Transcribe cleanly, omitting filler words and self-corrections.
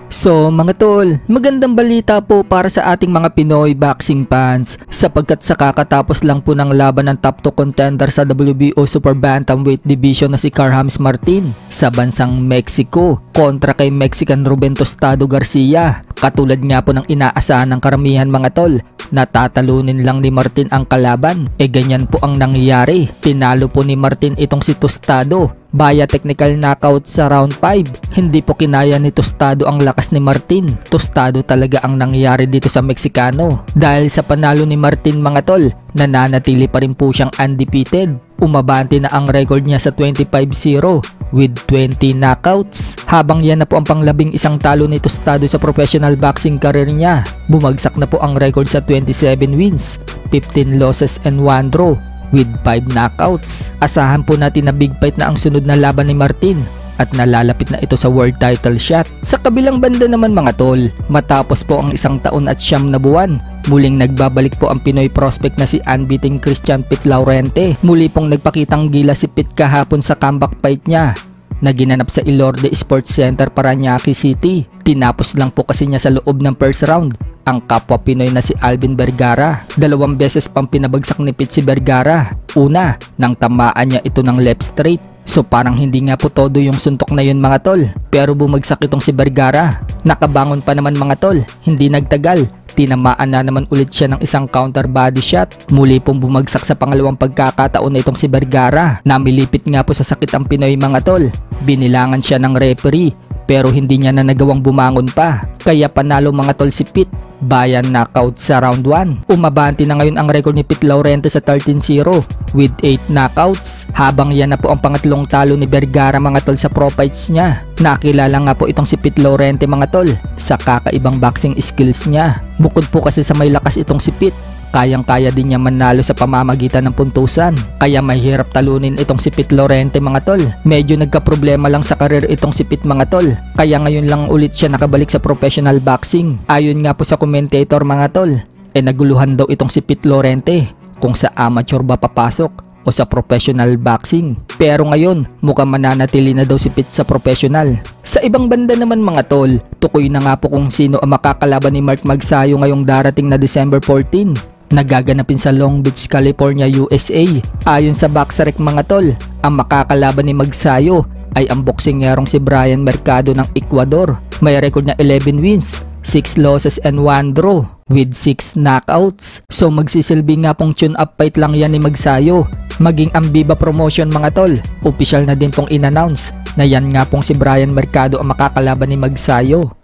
So mga tol, magandang balita po para sa ating mga Pinoy boxing fans sapagkat sa kakatapos lang po ng laban ng top 2 contender sa WBO Super Bantamweight Division na si Carl-James Martin sa bansang Mexico kontra kay Mexican Ruben Tostado Garcia. Katulad nga po ng inaasahan ng karamihan mga tol, natatalunin lang ni Martin ang kalaban. Ganyan po ang nangyayari. Tinalo po ni Martin itong si Tostado via technical knockout sa round 5. Hindi po kinaya ni Tostado ang lakas ni Martin. Tostado talaga ang nangyayari dito sa Meksikano. Dahil sa panalo ni Martin mga tol, nananatili pa rin po siyang undefeated. Umabante na ang record niya sa 25-0 with 20 knockouts. Habang yan na po ang panglabing isang talo ni Tostado sa professional boxing career niya. Bumagsak na po ang record sa 27 wins, 15 losses and 1 draw with 5 knockouts. Asahan po natin na big fight na ang sunod na laban ni Martin at nalalapit na ito sa world title shot. Sa kabilang banda naman mga tol, matapos po ang 1 taon at 9 na buwan, muling nagbabalik po ang Pinoy prospect na si unbeaten Christian Pete Laurente. Muli pong nagpakitang gila si Pete kahapon sa comeback fight niya na ginanap sa Ilorde Sports Center, Parañaque City. Tinapos lang po kasi niya sa loob ng first round ang kapwa Pinoy na si Alvin Vergara. 2 beses pang pinabagsak ni Pete si Vergara. Una, nang tamaan niya ito ng left straight. So parang hindi nga po todo yung suntok na yun mga tol. Pero bumagsak itong si Vergara. Nakabangon pa naman mga tol. Hindi nagtagal, tinamaan na naman ulit siya ng isang counter body shot. Muli pong bumagsak sa pangalawang pagkakataon na itong si Vergara. Namilipit nga po sa sakit ang Pinoy mga tol. Binilangan siya ng referee pero hindi niya na nagawang bumangon pa. Kaya panalo mga tol si Pete via knockout sa round 1. Umabante na ngayon ang record ni Pete Laurente sa 13-0 with 8 knockouts. Habang yan na po ang pangatlong talo ni Vergara mga tol sa pro fights niya. Nakilala nga po itong si Pete Laurente mga tol sa kakaibang boxing skills niya. Bukod po kasi sa may lakas itong si Pete, kayang-kaya din niya manalo sa pamamagitan ng puntusan. Kaya mahirap talunin itong si Pete Laurente mga tol. Medyo nagka-problema lang sa karir itong si Pete mga tol. Kaya ngayon lang ulit siya nakabalik sa professional boxing. Ayon nga po sa commentator mga tol, naguluhan daw itong si Pete Laurente kung sa amateur ba papasok o sa professional boxing. Pero ngayon, mukhang mananatili na daw si Pete sa professional. Sa ibang banda naman mga tol, tukoy na nga po kung sino ang makakalaban ni Mark Magsayo ngayong darating na December 14. Nagaganapin sa Long Beach, California, USA. Ayon sa Boxrec mga tol, ang makakalaban ni Magsayo ay ang boksingerong si Brian Mercado ng Ecuador. May record na 11 wins, 6 losses and 1 draw with 6 knockouts. So magsisilbi nga pong tune-up fight lang yan ni Magsayo. Maging ang Viva Promotion mga tol, official na din pong in-announce na yan nga pong si Brian Mercado ang makakalaban ni Magsayo.